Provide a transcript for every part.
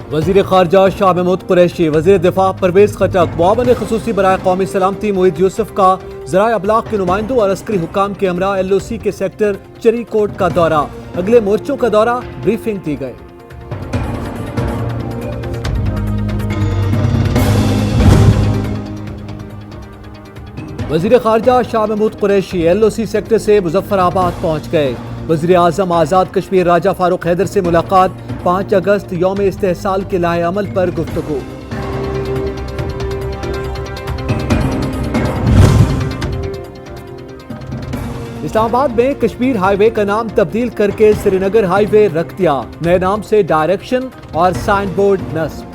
वज़ीर ख़ारजा शाह महमूद कुरैशी, वज़ीर दिफा परवेज़ खटक, मुआवन ख़ुसूसी बराए कौमी सलामती मोहित यूसुफ का ज़राए अबलाग के नुमाइंदों और अस्करी हुक्काम के हमरा LOC के सेक्टर चरीकोट का दौरा, अगले मोर्चों का दौरा, ब्रीफिंग दी गई। वज़ीर ख़ारजा शाह महमूद कुरैशी LOC सेक्टर से मुज़फ़्फ़राबाद पहुँच गए। वज़ीर आज़म आज़ाद कश्मीर राजा फारूक हैदर से मुलाकात, 5 अगस्त यौम इस्तेहसाल के लाए अमल पर गुफ्तगू। इस्लामाबाद में कश्मीर हाईवे का नाम तब्दील करके श्रीनगर हाईवे रख दिया, नए नाम से डायरेक्शन और साइन बोर्ड नस्ब।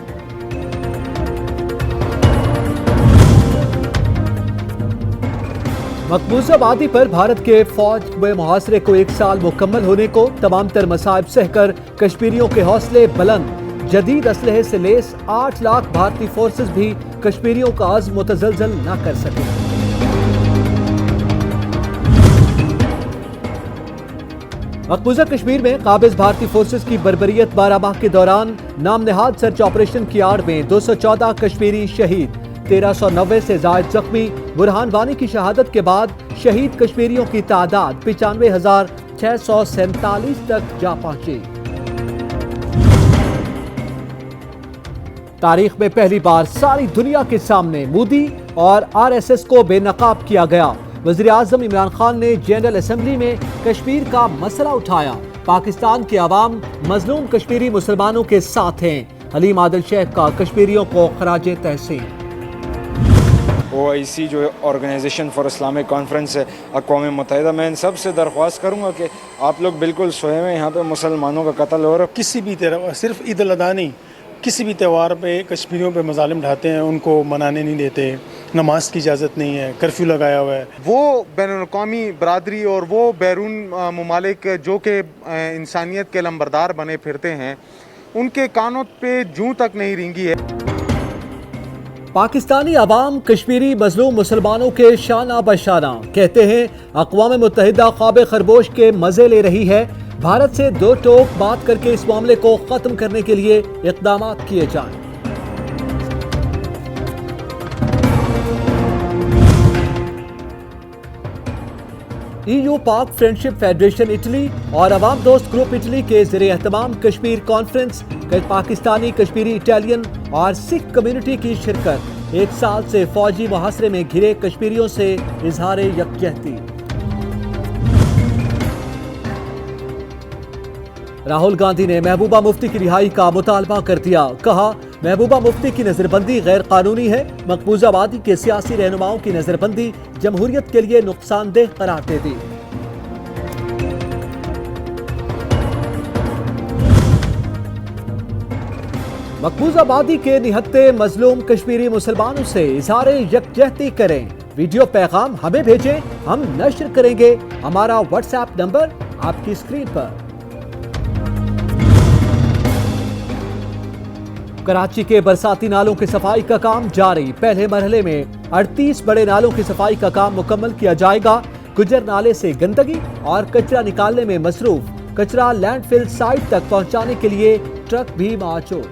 मकबूजा वादी पर भारत के फौज में मुहासरे को 1 साल मुकम्मल होने को, तमाम तर मसाइब सहकर कश्मीरियों के हौसले बुलंद, जदीद असलहे से लेस 8 लाख भारतीय फोर्सेस भी कश्मीरियों का अज़्म मुतज़लज़ल न कर सके। मकबूजा कश्मीर में काबिज भारतीय फोर्सेस की बर्बरियत 12 माह के दौरान नाम नेहाद सर्च ऑपरेशन की आड़ में 214 कश्मीरी शहीद, 1390 से जायद जख्मी। बुरहान वानी की शहादत के बाद शहीद कश्मीरियों की तादाद 95,647 तक जा पहुंची। तारीख में पहली बार सारी दुनिया के सामने मोदी और RSS को बेनकाब किया गया। वज़ीर आज़म इमरान खान ने जनरल असेंबली में कश्मीर का मसला उठाया। पाकिस्तान के अवाम मजलूम कश्मीरी मुसलमानों के साथ हैं। हलीम आदिल शेख का कश्मीरियों को खराजे तहसीन। OIC जो ऑर्गेनाइजेशन फॉर इस्लामिक कॉन्फ्रेंस है अक़वाम मुत्तहिदा, मैं इन सब से दरख्वास्त करूँगा कि आप लोग बिल्कुल सोए में यहाँ पे मुसलमानों का कत्ल हो रहा है। किसी भी तरह, सिर्फ ईद अल अज़हा नहीं, किसी भी त्यौहार पे कश्मीरियों पे मज़ालिम ढाते हैं, उनको मनाने नहीं देते, नमाज की इजाज़त नहीं है, कर्फ्यू लगाया हुआ है। वो बैनुल-अक़वामी बरादरी और वो बैरून ममालिक जो कि इंसानियत के लंबरदार बने फिरते हैं, उनके कानों पे जूं तक नहीं रेंगी है। पाकिस्तानी अवाम कश्मीरी मजलूम मुसलमानों के शाना बशाना कहते हैं, अक़वाम मुत्तहिदा ख्वाब खरगोश के मजे ले रही है। भारत से दो टोक बात करके इस मामले को खत्म करने के लिए इक़दाम किए जाएं। EU पाक फ्रेंडशिप फेडरेशन इटली और अवाम दोस्त ग्रुप इटली के ज़रिए एहतमाम कश्मीर कॉन्फ्रेंस, पाकिस्तानी, कश्मीरी, इटालियन और सिख कम्युनिटी की शिरकत। 1 साल से फौजी मुहासरे में घिरे कश्मीरियों से इजहार यकजहती। राहुल गांधी ने महबूबा मुफ्ती की रिहाई का मुतालबा कर दिया। कहा, महबूबा मुफ्ती की नजरबंदी गैर कानूनी है। मकबूजा वादी के सियासी रहनुमाओं की नजरबंदी जमहूरियत के लिए नुकसानदेह करार दे दी। मकबूजा वादी के निहत्ते मजलूम कश्मीरी मुसलमानों से इजहार यकजहती करें। वीडियो पैगाम हमें भेजें, हम नश्र करेंगे। हमारा WhatsApp नंबर आपकी स्क्रीन पर। कराची के बरसाती नालों की सफाई का काम जारी। पहले मरहले में 38 बड़े नालों की सफाई का काम मुकम्मल किया जाएगा। गुजर नाले से गंदगी और कचरा निकालने में मसरूफ। कचरा लैंडफिल साइट तक पहुंचाने के लिए ट्रक भी मौजूद।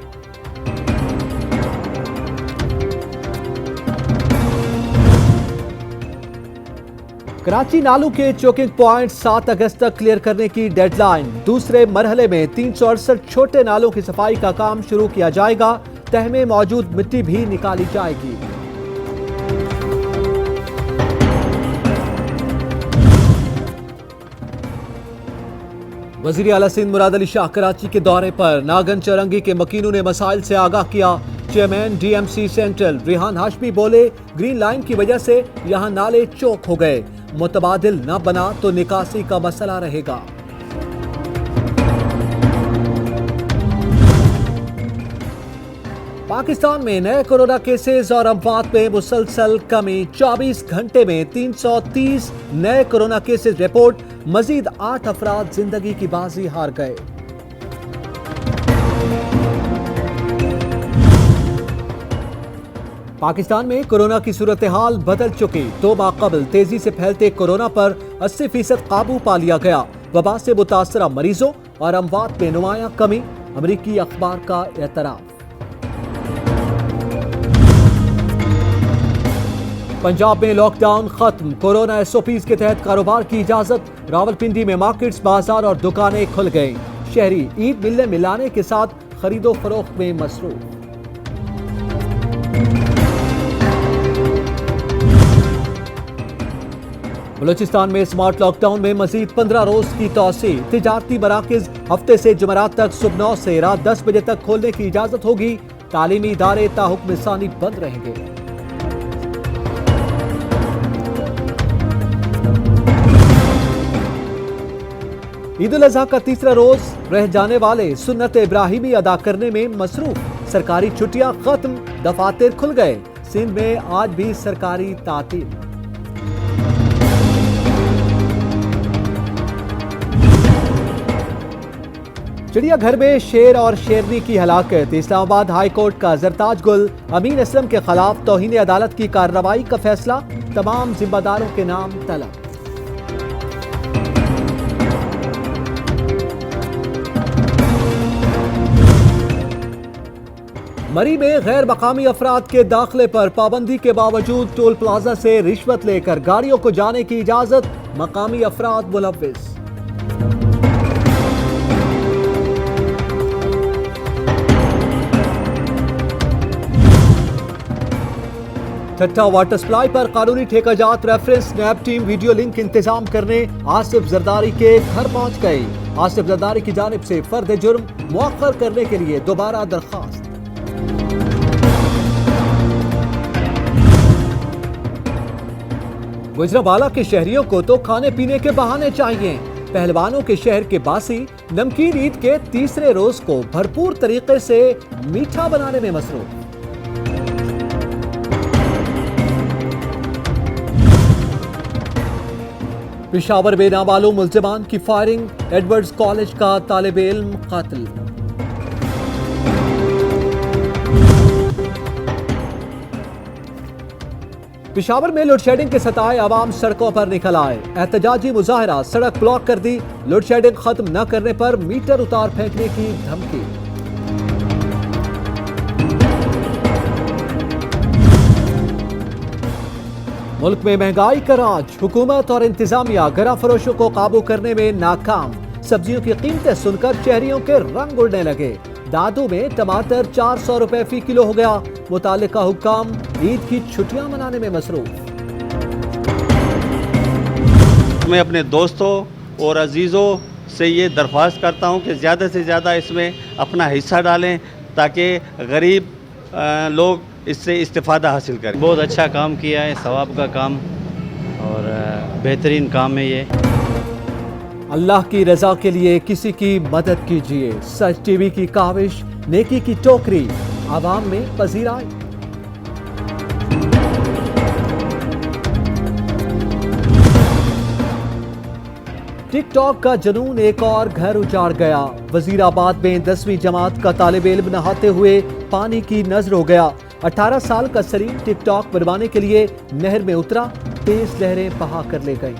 कराची नालों के चोकिंग पॉइंट 7 अगस्त तक क्लियर करने की डेडलाइन। दूसरे मरहले में 368 छोटे नालों की सफाई का काम शुरू किया जाएगा। तह में मौजूद मिट्टी भी निकाली जाएगी। वजीर आला सिंध मुराद अली शाह कराची के दौरे पर। नागन चौरंगी के मकीनों ने मसाइल से आगाह किया। Chairman DMC central Rihan Hashmi बोले, ग्रीन लाइन की वजह से यहां नाले चौक हो गए। मुतबादिल न बना तो निकासी का मसला रहेगा। पाकिस्तान में नए कोरोना केसेस और अमवात में मुसलसल कमी। 24 घंटे में 330 नए कोरोना केसेस रिपोर्ट। मजीद 8 अफराद जिंदगी की बाजी हार गए। पाकिस्तान में कोरोना की सूरत हाल बदल चुकी। 2 माह कबल तेजी से फैलते कोरोना पर 80% काबू पा लिया गया। वबा से मुतासरा मरीजों और अमवात में नुमाया कमी। अमरीकी अखबार का एतराफ। पंजाब में लॉकडाउन खत्म, कोरोना एसओपीज के तहत कारोबार की इजाजत। रावलपिंडी में मार्केट्स, बाजार और दुकानें खुल गई। शहरी ईद मिलने मिलाने के साथ खरीदो फरोख्त में मसरूफ। बलूचिस्तान में स्मार्ट लॉकडाउन में मजीद 15 रोज की तौसी। तिजारती मराकज हफ्ते से जुमेरात तक सुबह 9 से रात 10 बजे तक खोलने की इजाजत होगी। तालीमी इदारे ताहुक्म सानी बंद रहेंगे। ईद उल अजहा का तीसरा रोज रह जाने वाले सुन्नत इब्राहिमी अदा करने में मसरूफ। सरकारी छुट्टियां खत्म, दफातर खुल गए। सिंध में आज भी सरकारी तातील। चिड़ियाघर में शेर और शेरनी की हलाकत। इस्लामाबाद हाई कोर्ट का जरताज गुल अमीन असलम के खिलाफ तौहीन अदालत की कार्रवाई का फैसला। तमाम जिम्मेदारों के नाम तलब। मरी में गैर मकामी अफराद के दाखिले पर पाबंदी के बावजूद टोल प्लाजा से रिश्वत लेकर गाड़ियों को जाने की इजाजत। मकामी अफराद मुलव्विस। ठट्टा वाटर सप्लाई पर कानूनी ठेकाजात रेफरेंस नैब टीम वीडियो लिंक इंतजाम करने आसिफ जरदारी के घर पहुंच गई। आसिफ जरदारी की जानिब से फर्द जुर्म मुअक्कर करने के लिए दोबारा दरखास्त। गुजरांवाला के शहरियों को तो खाने पीने के बहाने चाहिए। पहलवानों के शहर के बासी नमकीन ईद के तीसरे रोज को भरपूर तरीके से मीठा बनाने में मसरूफ। पेशावर में नामालूम मुल्जिमान की फायरिंग। एडवर्ड्स कॉलेज का तालिबे इल्म कातिल। पेशावर में लोडशेडिंग के सताए आवाम सड़कों पर निकल आए। एहतजाजी मुजाहरा, सड़क ब्लॉक कर दी। लोडशेडिंग खत्म न करने पर मीटर उतार फेंकने की धमकी। मुल्क में महंगाई का राज। हुकूमत और इंतजामिया गरा फरोशों को काबू करने में नाकाम। सब्जियों की कीमतें सुनकर शहरियों के रंग उड़ने लगे। दादू में टमाटर 400 रुपए फी किलो हो गया। मुतालिका हुक्काम ईद की छुट्टियां मनाने में मसरूफ। मैं अपने दोस्तों और अजीज़ों से ये दरख्वास्त करता हूँ कि ज़्यादा से ज़्यादा इसमें अपना हिस्सा डालें ताकि गरीब लोग इससे इस्तिफ़ादा हासिल करें। बहुत अच्छा काम किया है, सवाब का काम और बेहतरीन काम है ये। अल्लाह की रजा के लिए किसी की मदद कीजिए। सच टीवी की काविश, नेकी की टोकरी आवाम में पजीराई। टिकटॉक का जुनून एक और घर उजाड़ गया। वजीराबाद में 10वीं जमात का तालिबे इल्म नहाते हुए पानी की नजर हो गया। 18 साल का सलीम टिकटॉक बनवाने के लिए नहर में उतरा। तेज लहरें बहा कर ले गई।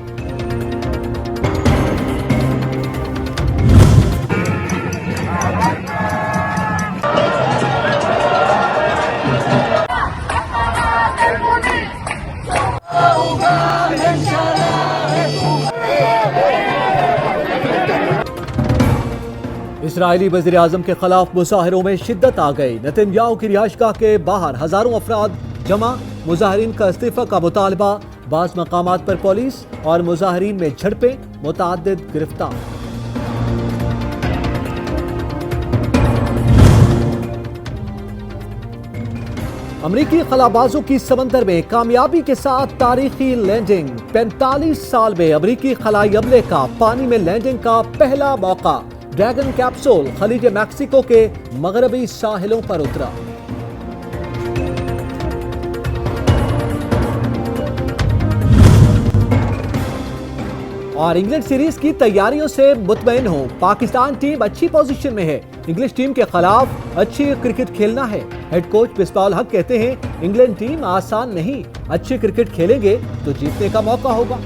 इस्राइली वज़ीर आज़म के खिलाफ मुजाहिरों में शिद्दत आ गई। नेतन्याहू की रिहाइशगाह के बाहर हजारों अफराद जमा। मुजाहिरीन का इस्तीफा का मुतालबा। बाज़ मकामात पर पुलिस और मुजाहिरीन में झड़पें। मुतअद्दिद गिरफ्तार। अमरीकी खलाबाजों की समंदर में कामयाबी के साथ तारीखी लैंडिंग। 45 साल में अमरीकी खलाई अमले का पानी में लैंडिंग का पहला मौका। ड्रैगन कैप्सूल खलीज मैक्सिको के मगरबी साहिलों पर उतरा। और इंग्लैंड सीरीज की तैयारियों से मुतमईन हो। पाकिस्तान टीम अच्छी पोजीशन में है। इंग्लिश टीम के खिलाफ अच्छी क्रिकेट खेलना है। हेड कोच मिसबाह हक कहते हैं इंग्लैंड टीम आसान नहीं, अच्छी क्रिकेट खेलेंगे तो जीतने का मौका होगा।